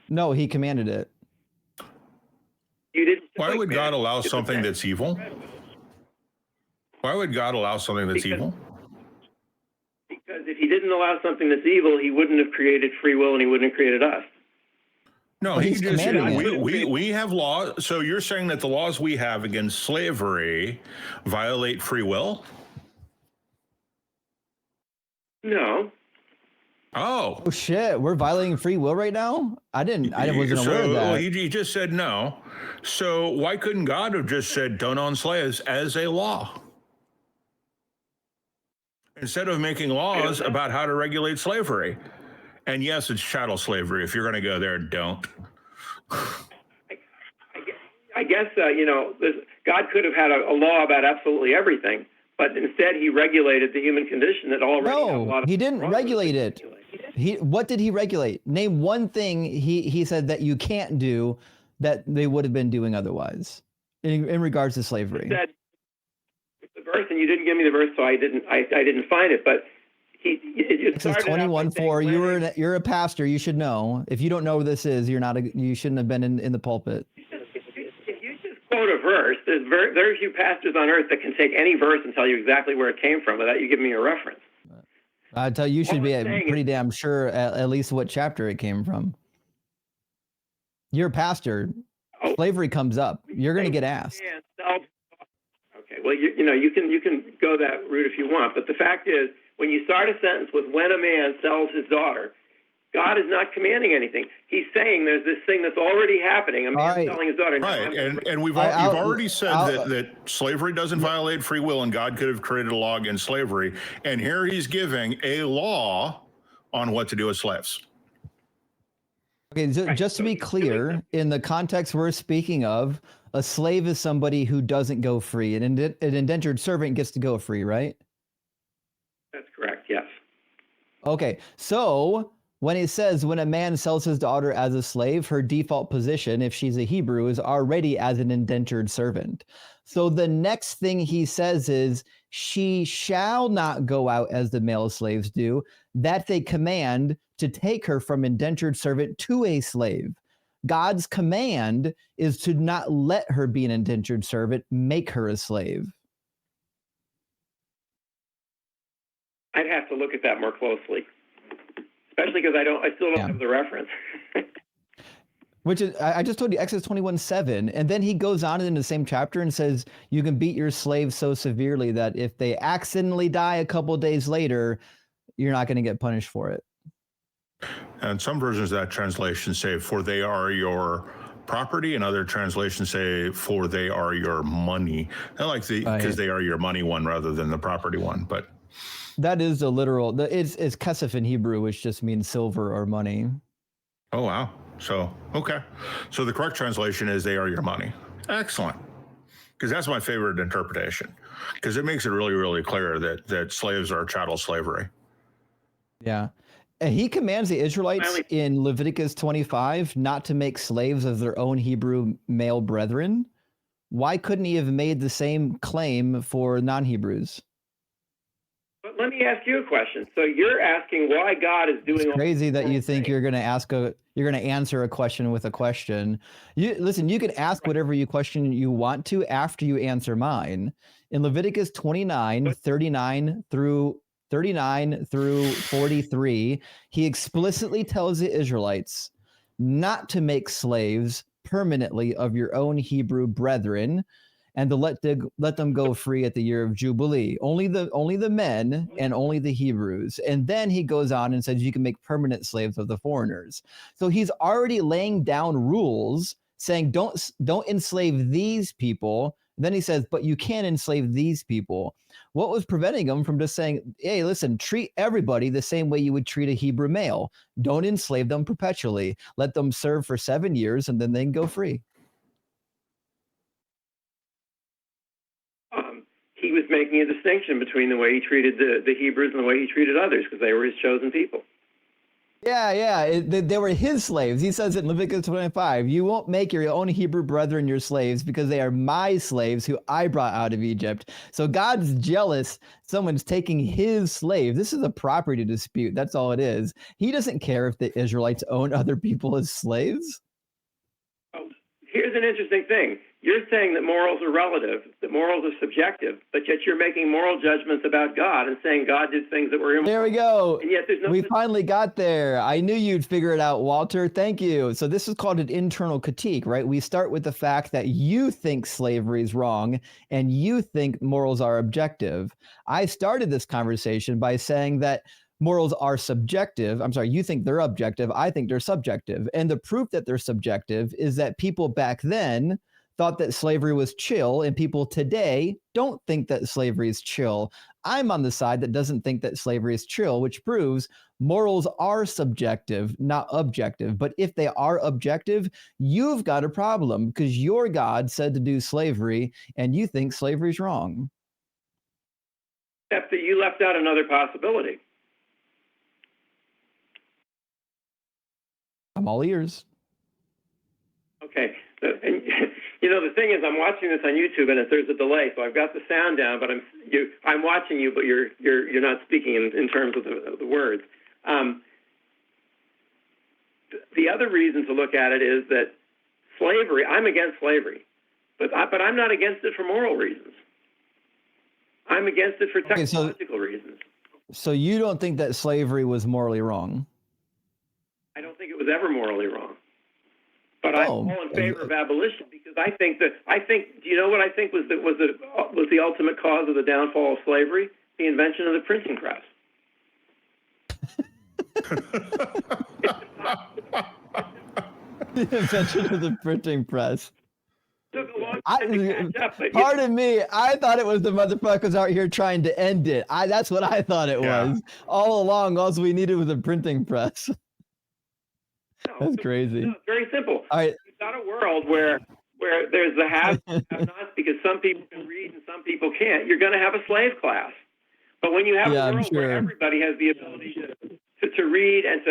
No, he commanded it. You didn't. Why would God allow something that's evil? Why would God allow something that's evil? Because if he didn't allow something that's evil, he wouldn't have created free will and he wouldn't have created us. No, But he he's just commanding we have laws. So you're saying that the laws we have against slavery violate free will? No. Oh shit, we're violating free will right now? I wasn't aware of that. He just said no. So why couldn't God have just said don't own slaves as a law? Instead of making laws about how to regulate slavery. And yes, it's chattel slavery. If you're going to go there, don't. I guess, God could have had a law about absolutely everything, but instead he regulated the human condition that already had a lot of... he didn't regulate it. What did he regulate? Name one thing he said that you can't do that they would have been doing otherwise in regards to slavery. He said the verse, and you didn't give me the verse, so I didn't find it, but it says 21:4. You're a pastor. You should know. If you don't know what this is, you shouldn't have been in the pulpit. If you just quote a verse, there's very few pastors on earth that can take any verse and tell you exactly where it came from without you giving me a reference. I tell you, should be pretty damn sure at least what chapter it came from. You're a pastor. Slavery comes up. You're going to get asked. Okay. Well, you can go that route if you want, but the fact is, when you start a sentence with "when a man sells his daughter," God is not commanding anything. He's saying there's this thing that's already happening. A man selling his daughter. Right, and you've already said that slavery doesn't violate free will, and God could have created a law against slavery. And here he's giving a law on what to do with slaves. Okay, so just to be clear, in the context we're speaking of, a slave is somebody who doesn't go free. An indentured servant gets to go free, right? That's correct, yes. Okay, so when it says when a man sells his daughter as a slave, her default position, if she's a Hebrew, is already as an indentured servant. So the next thing he says is, she shall not go out as the male slaves do. That's a command to take her from indentured servant to a slave. God's command is to not let her be an indentured servant, make her a slave. I'd have to look at that more closely, especially because I still don't have the reference. Which is, I just told you, Exodus 21:7, and then he goes on in the same chapter and says, you can beat your slaves so severely that if they accidentally die a couple of days later, you're not going to get punished for it. And some versions of that translation say, for they are your property, and other translations say, for they are your money. I like because they are your money one rather than the property one, but... That is a literal, it's kesef in Hebrew, which just means silver or money. Oh, wow. So, okay. So the correct translation is they are your money. Excellent. Because that's my favorite interpretation, because it makes it really, really clear that slaves are chattel slavery. Yeah. And he commands the Israelites in Leviticus 25 not to make slaves of their own Hebrew male brethren. Why couldn't he have made the same claim for non-Hebrews? But let me ask you a question. So you're asking why God is doing... It's crazy that you think you're going to answer a question with a question. Listen, you can ask whatever question you want to after you answer mine. In Leviticus 29, 39 through 43, he explicitly tells the Israelites not to make slaves permanently of your own Hebrew brethren, and to let them go free at the year of Jubilee. Only the men and only the Hebrews. And then he goes on and says you can make permanent slaves of the foreigners. So he's already laying down rules saying don't enslave these people. Then he says, but you can enslave these people. What was preventing him from just saying, hey, listen, treat everybody the same way you would treat a Hebrew male. Don't enslave them perpetually. Let them serve for 7 years and then they can go free. He was making a distinction between the way he treated the Hebrews and the way he treated others because they were his chosen people. Yeah. They were his slaves. He says it in Leviticus 25, you won't make your own Hebrew brethren your slaves because they are my slaves who I brought out of Egypt. So God's jealous. Someone's taking his slaves. This is a property dispute. That's all it is. He doesn't care if the Israelites own other people as slaves. Oh, here's an interesting thing. You're saying that morals are relative, that morals are subjective, but yet you're making moral judgments about God and saying God did things that were immoral. There we go. And yet there's no. We finally got there. I knew you'd figure it out, Walter. Thank you. So this is called an internal critique, right? We start with the fact that you think slavery is wrong and you think morals are objective. I started this conversation by saying that morals are subjective. I'm sorry, you think they're objective. I think they're subjective. And the proof that they're subjective is that people back then thought that slavery was chill, and people today don't think that slavery is chill. I'm on the side that doesn't think that slavery is chill, which proves morals are subjective, not objective. But if they are objective, you've got a problem because your God said to do slavery, and you think slavery is wrong. Except that you left out another possibility. I'm all ears. Okay. And the thing is, I'm watching this on YouTube, and there's a delay, so I've got the sound down, but I'm watching you, but you're not speaking in terms of the words. The other reason to look at it is that slavery. I'm against slavery, but I'm not against it for moral reasons. I'm against it for technological reasons. So you don't think that slavery was morally wrong? I don't think it was ever morally wrong. But I'm all in favor of abolition because I think. Do you know what I think was the ultimate cause of the downfall of slavery? The invention of the printing press. The invention of the printing press. Took a long time to catch up. Pardon me, I thought it was the motherfuckers out here trying to end it. That's what I thought it was. All along, all we needed was a printing press. That's crazy. No, it's very simple. All right. You've got a world where there's the haves and have-nots because some people can read and some people can't. You're going to have a slave class. But when you have a world where everybody has the ability to read and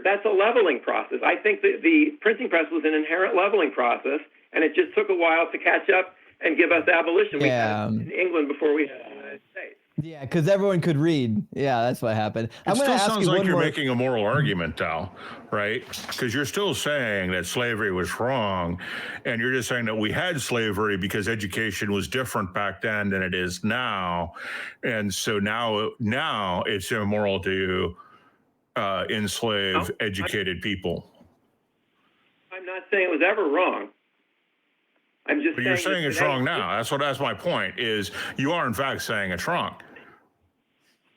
that's a leveling process. I think that the printing press was an inherent leveling process, and it just took a while to catch up and give us abolition. We had it in England before we had it in the United States. Yeah, because everyone could read. Yeah, that's what happened. It still sounds like you're making a moral argument, Tal, right? Because you're still saying that slavery was wrong, and you're just saying that we had slavery because education was different back then than it is now, and so now it's immoral to enslave educated people. I'm not saying it was ever wrong. I'm just. But you're saying it's wrong now. That's my point. Is you are in fact saying it's wrong.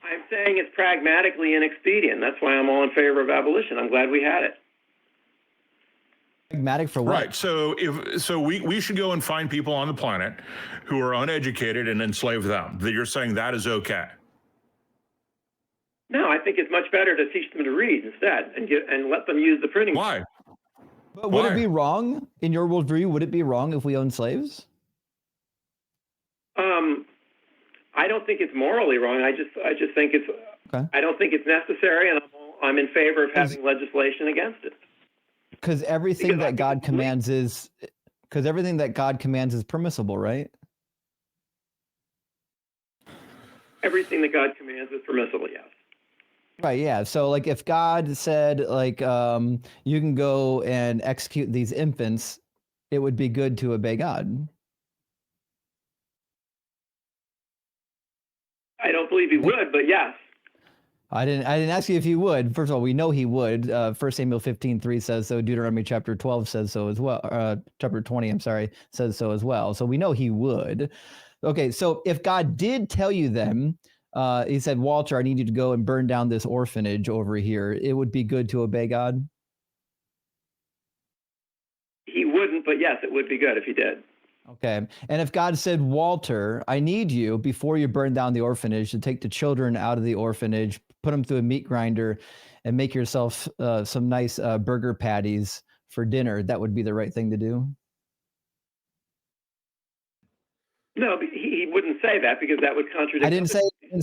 I'm saying it's pragmatically inexpedient. That's why I'm all in favor of abolition. I'm glad we had it. Pragmatic for what? Right. So we should go and find people on the planet who are uneducated and enslave them. That you're saying that is okay. No, I think it's much better to teach them to read instead and let them use the printing. Why? But would it be wrong in your worldview? Would it be wrong if we own slaves? I don't think it's morally wrong. I just think it's. Okay. I don't think it's necessary, and I'm in favor of having legislation against it. Because everything that God commands is permissible, right? Everything that God commands is permissible. Yes. Right, yeah. So like if God said like you can go and execute these infants, it would be good to obey God. I don't believe he would, but yes. I didn't ask you if he would. First of all, we know he would. 1 Samuel 15:3 says so. Deuteronomy chapter 12 says so as well. Chapter 20, I'm sorry, says so as well. So we know he would. Okay, so if God did tell you then, he said, Walter, I need you to go and burn down this orphanage over here, it would be good to obey God? He wouldn't, but yes, it would be good if he did. Okay. And if God said, Walter, I need you before you burn down the orphanage to take the children out of the orphanage, put them through a meat grinder, and make yourself some nice burger patties for dinner, that would be the right thing to do? No, he wouldn't say that because that would contradict. I didn't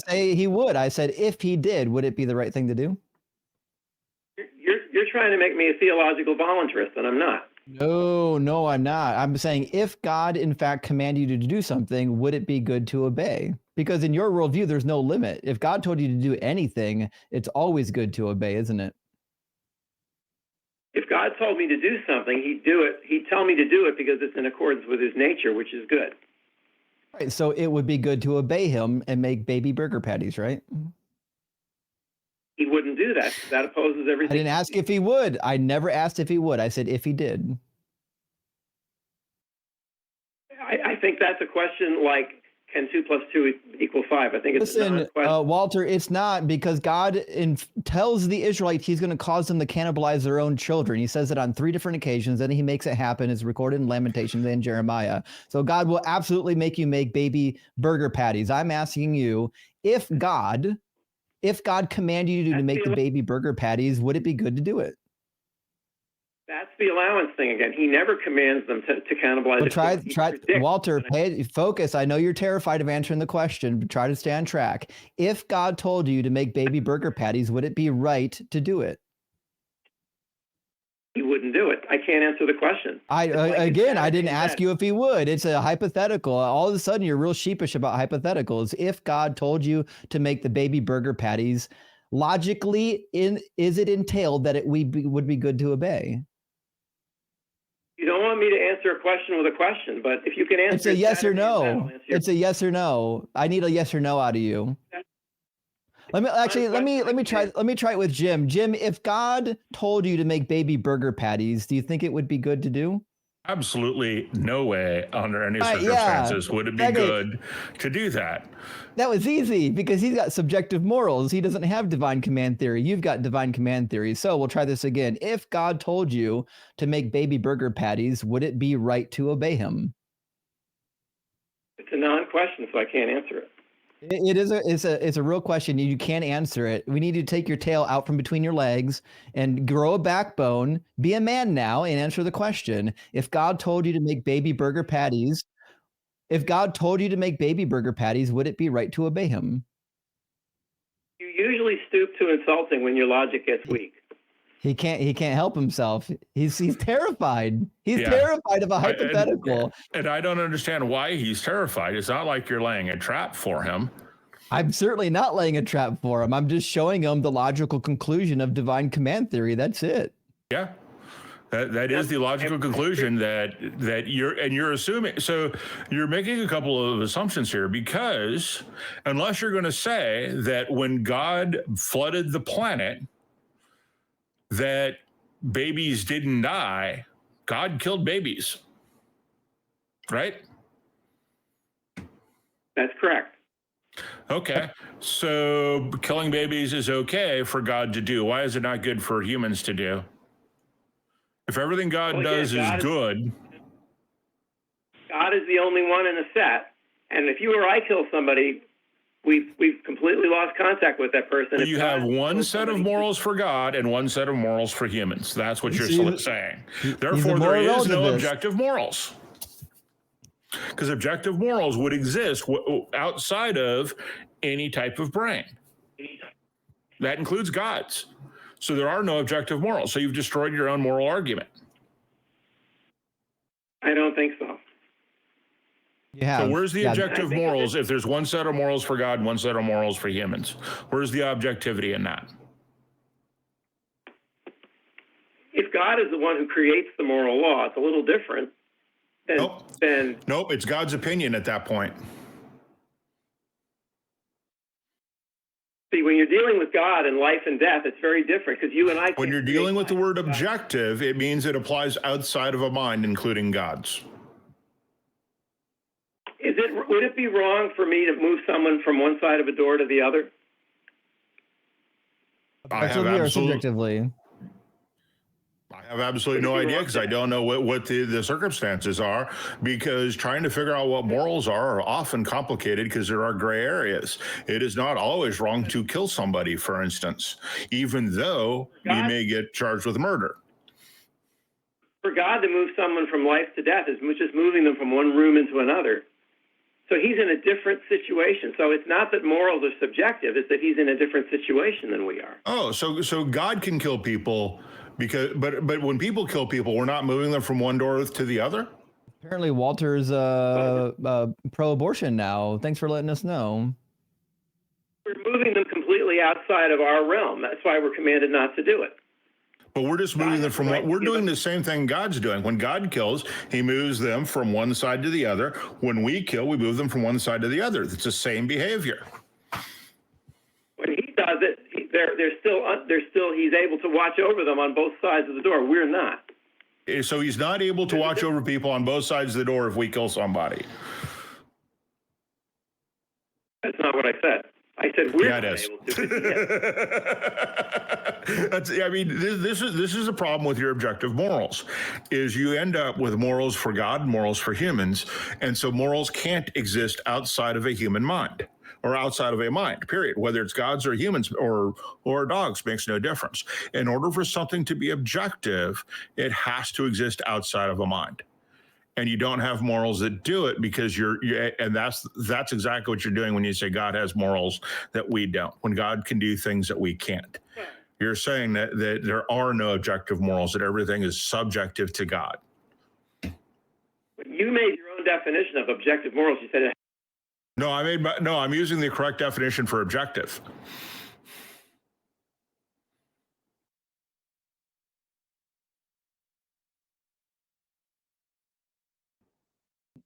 say he would. I said if he did, would it be the right thing to do? You're trying to make me a theological voluntarist, and I'm not. No, I'm not. I'm saying if God, in fact, commanded you to do something, would it be good to obey? Because in your worldview, there's no limit. If God told you to do anything, it's always good to obey, isn't it? If God told me to do something, he'd do it. He'd tell me to do it because it's in accordance with his nature, which is good. Right. So it would be good to obey him and make baby burger patties, right? He wouldn't do that. That opposes everything. I didn't ask if he would. I never asked if he would. I said if he did. I think that's a question like, can 2 + 2 equal 5? I think it's Listen, Walter, it's not, because God tells the Israelites he's going to cause them to cannibalize their own children. He says it on 3 different occasions, and he makes it happen. It's recorded in Lamentations and Jeremiah. So God will absolutely make you make baby burger patties. I'm asking you, if God commanded you to make the baby burger patties, would it be good to do it? That's the allowance thing again. He never commands them to cannibalize. But try, Walter, focus. I know you're terrified of answering the question, but try to stay on track. If God told you to make baby burger patties, would it be right to do it? He wouldn't do it. I can't answer the question. I didn't ask you if he would. It's a hypothetical. All of a sudden, you're real sheepish about hypotheticals. If God told you to make the baby burger patties, logically, is it entailed that it would be good to obey? You don't want me to answer a question with a question, but if you can answer, it's a yes or no. It's a yes or no. I need a yes or no out of you. Let me try it with Jim. Jim, if God told you to make baby burger patties, do you think it would be good to do? Absolutely no way under any circumstances would it be good to do that. That was easy because he's got subjective morals. He doesn't have divine command theory. You've got divine command theory. So we'll try this again. If God told you to make baby burger patties, would it be right to obey him? It's a non-question, so I can't answer it. It's a real question. You can't answer it. We need to take your tail out from between your legs and grow a backbone. Be a man now and answer the question. If God told you to make baby burger patties, would it be right to obey him? You usually stoop to insulting when your logic gets weak. He can't help himself. He's terrified. He's terrified of a hypothetical. And I don't understand why he's terrified. It's not like you're laying a trap for him. I'm certainly not laying a trap for him. I'm just showing him the logical conclusion of divine command theory. That's it. Yeah. That is the logical conclusion that you're assuming. So you're making a couple of assumptions here, because unless you're going to say that when God flooded the planet, that babies didn't die, God killed babies, right? That's correct. Okay, so killing babies is okay for God to do. Why is it not good for humans to do? If everything God does is good. God is the only one in a set. And if you or I kill somebody, we've completely lost contact with that person. You have one set of morals for God and one set of morals for humans. That's what you're saying. Therefore, there is no objective morals. Because objective morals would exist outside of any type of brain. That includes God's. So there are no objective morals. So you've destroyed your own moral argument. I don't think so. So where's the objective morals if there's one set of morals for God and one set of morals for humans? Where's the objectivity in that? If God is the one who creates the moral law, it's a little different. Nope, it's God's opinion at that point. See, when you're dealing with God and life and death, it's very different because you and I. When you're dealing with the word objective, it means it applies outside of a mind, including God's. Would it be wrong for me to move someone from one side of a door to the other? Objectively or subjectively? I have absolutely no idea because I don't know what the circumstances are, because trying to figure out what morals are often complicated because there are gray areas. It is not always wrong to kill somebody, for instance, even though you may get charged with murder. For God to move someone from life to death is just moving them from one room into another. So he's in a different situation. So it's not that morals are subjective, it's that he's in a different situation than we are. Oh, so God can kill people but when people kill people, we're not moving them from one door to the other? Apparently Walter's pro-abortion now. Thanks for letting us know. We're moving them completely outside of our realm. That's why we're commanded not to do it. But we're just moving them from we're doing the same thing God's doing. When God kills, he moves them from one side to the other. When we kill, we move them from one side to the other. It's the same behavior. When he does it, he's able to watch over them on both sides of the door. We're not. So he's not able to watch over people on both sides of the door if we kill somebody. That's not what I said. I said we're not able to. This is a problem with your objective morals, is you end up with morals for God and morals for humans, and so morals can't exist outside of a human mind or outside of a mind, period. Whether it's God's or humans or dogs makes no difference. In order for something to be objective, it has to exist outside of a mind. And you don't have morals that do it because and that's exactly what you're doing when you say God has morals that we don't, when God can do things that we can't. You're saying that there are no objective morals, that everything is subjective to God. You made your own definition of objective morals. You said No, I'm using the correct definition for objective.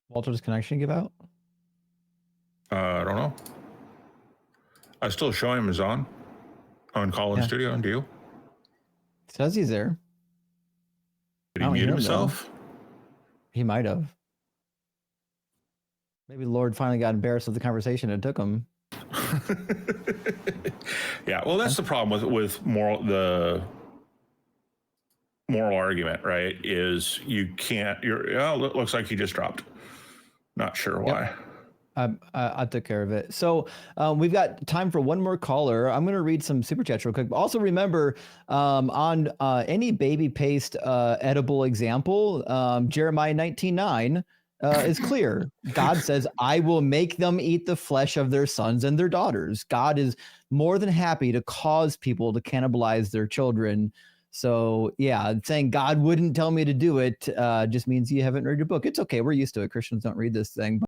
Walter's connection give out? I don't know. I still show him is on call in studio. Do you? Says he's there. Did he mute himself? He might have. Maybe the Lord finally got embarrassed with the conversation and took him. Yeah, well, that's the problem with the moral argument, right? Is you can't. It looks like he just dropped. Not sure why. Yep. I took care of it. So we've got time for one more caller. I'm going to read some super chats real quick. But also remember, on any baby paste edible example, Jeremiah 19:9 is clear. God says, "I will make them eat the flesh of their sons and their daughters." God is more than happy to cause people to cannibalize their children. So yeah, saying God wouldn't tell me to do it just means you haven't read your book. It's okay. We're used to it. Christians don't read this thing.